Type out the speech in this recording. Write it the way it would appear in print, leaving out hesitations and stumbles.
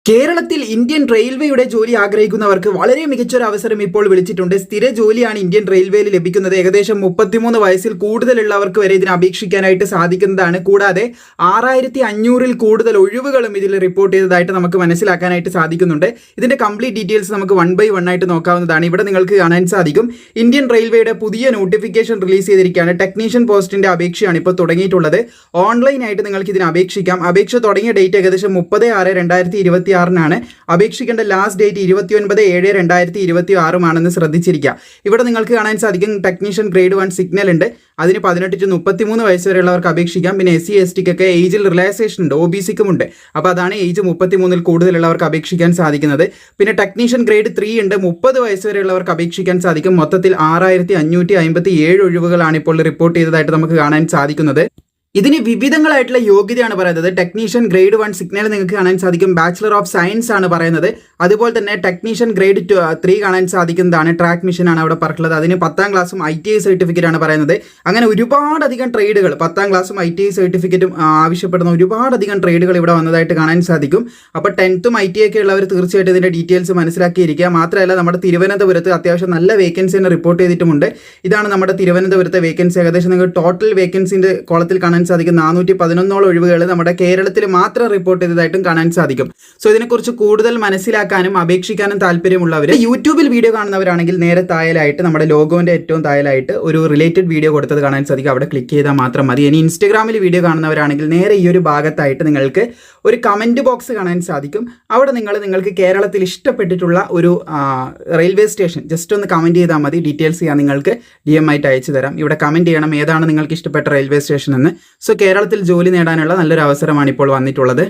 കേരളത്തിൽ ഇന്ത്യൻ റെയിൽവേയുടെ ജോലി ആഗ്രഹിക്കുന്നവർക്ക് വളരെ മികച്ചൊരു അവസരം ഇപ്പോൾ വിളിച്ചിട്ടുണ്ട്. സ്ഥിര ജോലിയാണ് ഇന്ത്യൻ റെയിൽവേയിൽ ലഭിക്കുന്നത്. ഏകദേശം 33 വയസ്സിൽ കൂടുതലുള്ളവർക്ക് വരെ ഇതിന് അപേക്ഷിക്കാനായിട്ട് സാധിക്കുന്നതാണ്. കൂടാതെ 6500-ൽ കൂടുതൽ ഒഴിവുകളും ഇതിൽ റിപ്പോർട്ട് ചെയ്തതായിട്ട് നമുക്ക് മനസ്സിലാക്കാനായിട്ട് സാധിക്കുന്നുണ്ട്. ഇതിന്റെ കംപ്ലീറ്റ് ഡീറ്റെയിൽസ് നമുക്ക് 1 by 1 ആയിട്ട് നോക്കാവുന്നതാണ്. ഇവിടെ നിങ്ങൾക്ക് കാണാൻ സാധിക്കും ഇന്ത്യൻ റെയിൽവേയുടെ പുതിയ നോട്ടിഫിക്കേഷൻ റിലീസ് ചെയ്തിരിക്കുകയാണ്. ടെക്നീഷ്യൻ പോസ്റ്റിന്റെ അപേക്ഷയാണ് ഇപ്പോൾ തുടങ്ങിയിട്ടുള്ളത്. ഓൺലൈനായിട്ട് നിങ്ങൾക്ക് ഇതിന് അപേക്ഷിക്കാം. അപേക്ഷ തുടങ്ങിയ ഡേറ്റ് ഏകദേശം 30/6/2026 അപേക്ഷിക്കേണ്ട ലാസ്റ്റ് ഡേറ്റ് 29/7/2026 ആണെന്ന് ശ്രദ്ധിച്ചിരിക്കുക. ഇവിടെ നിങ്ങൾക്ക് കാണാൻ സാധിക്കും ടെക്നീഷ്യൻ ഗ്രേഡ് 1 സിഗ്നൽ ഉണ്ട്. അതിന് 18 to 33 വയസ്സ് വരെയുള്ളവർക്ക് അപേക്ഷിക്കാം. പിന്നെ SC/STക്കൊക്കെ ഏജിൽ റിലാക്സേഷൻ ഉണ്ട്, OBCക്കും ഉണ്ട്. അപ്പോൾ അതാണ് ഏജ് 33-ൽ കൂടുതലുള്ളവർക്ക് അപേക്ഷിക്കാൻ സാധിക്കുന്നത്. പിന്നെ ടെക്നീഷ്യൻ ഗ്രേഡ് 3 ഉണ്ട്, 30 വയസ്സ് വരെയുള്ളവർക്ക് അപേക്ഷിക്കാൻ സാധിക്കും. മൊത്തത്തിൽ 6557 ഒഴിവുകളാണ് ഇപ്പോൾ റിപ്പോർട്ട് ചെയ്തതായിട്ട് നമുക്ക് കാണാൻ സാധിക്കുന്നത്. ഇതിന് വിവിധങ്ങളായിട്ടുള്ള യോഗ്യതയാണ് പറയുന്നത്. ടെക്നീഷ്യൻ ഗ്രേഡ് 1 സിഗ്നൽ നിങ്ങൾക്ക് കാണാൻ സാധിക്കും, ബാച്ചിലർ ഓഫ് സയൻസ് ആണ് പറയുന്നത്. അതുപോലെ തന്നെ ടെക്നീഷ്യൻ ഗ്രേഡ് 3 കാണാൻ സാധിക്കുന്നതാണ്, ട്രാക്ക് മിഷൻ ആണ് അവിടെ പറഞ്ഞിട്ടുള്ളത്. അതിന് 10ാം ക്ലാസ്സും ITI സർട്ടിഫിക്കറ്റ് ആണ് പറയുന്നത്. അങ്ങനെ ഒരുപാടധികം ട്രേഡുകൾ 10ാം ക്ലാസ്സും ITI സർട്ടിഫിക്കറ്റും ആവശ്യപ്പെടുന്ന ഒരുപാടധികം ട്രേഡുകൾ ഇവിടെ വന്നതായിട്ട് കാണാൻ സാധിക്കും. അപ്പോൾ 10th ITI ഒക്കെ ഉള്ളവർ തീർച്ചയായിട്ടും ഇതിൻ്റെ ഡീറ്റെയിൽസ് മനസ്സിലാക്കിയിരിക്കുക. മാത്രമല്ല നമ്മുടെ തിരുവനന്തപുരത്ത് അത്യാവശ്യം നല്ല വേക്കൻസിനെ റിപ്പോർട്ട് ചെയ്തിട്ടുമുണ്ട്. ഇതാണ് നമ്മുടെ തിരുവനന്തപുരത്തെ വേക്കൻസി. ഏകദേശം നിങ്ങൾ ടോട്ടൽ വേക്കൻസിൻ്റെ കോളത്തിൽ കാണാൻ സാധിക്കും 411 ഒഴിവുകൾ നമ്മുടെ കേരളത്തിൽ മാത്രം റിപ്പോർട്ട് ചെയ്തതായിട്ടും കാണാൻ സാധിക്കും. സോ ഇതിനെക്കുറിച്ച് കൂടുതൽ മനസ്സിലാക്കാനും അപേക്ഷിക്കാനും താല്പര്യമുള്ളവർ യൂട്യൂബിൽ വീഡിയോ കാണുന്നവരാണെങ്കിൽ നേരെ താഴെയായിട്ട് നമ്മുടെ ലോഗോന്റെ ഏറ്റവും താഴെയായിട്ട് ഒരു റിലേറ്റഡ് വീഡിയോ കൊടുത്തത് കാണാൻ സാധിക്കും. അവിടെ ക്ലിക്ക് ചെയ്താൽ മാത്രം മതി. ഇനി ഇൻസ്റ്റഗ്രാമിൽ വീഡിയോ കാണുന്നവരാണെങ്കിൽ നേരെ ഈ ഒരു ഭാഗത്തായിട്ട് നിങ്ങൾക്ക് ഒരു കമന്റ് ബോക്സ് കാണാൻ സാധിക്കും. അവിടെ നിങ്ങൾക്ക് കേരളത്തിൽ ഇഷ്ടപ്പെട്ടിട്ടുള്ള ഒരു റെയിൽവേ സ്റ്റേഷൻ ജസ്റ്റ് ഒന്ന് കമന്റ് ചെയ്താൽ മതി. ഡീറ്റെയിൽസ് ഞാൻ നിങ്ങൾക്ക് DM ആയിട്ട് അയച്ചു തരാം. ഇവിടെ കമന്റ് ചെയ്യണം ഏതാണ് നിങ്ങൾക്ക് ഇഷ്ടപ്പെട്ട റെയിൽവേ സ്റ്റേഷൻ എന്ന്. സോ കേരളത്തിൽ ജോലി നേടാനുള്ള നല്ലൊരു അവസരമാണ് ഇപ്പോൾ വന്നിട്ടുള്ളത്.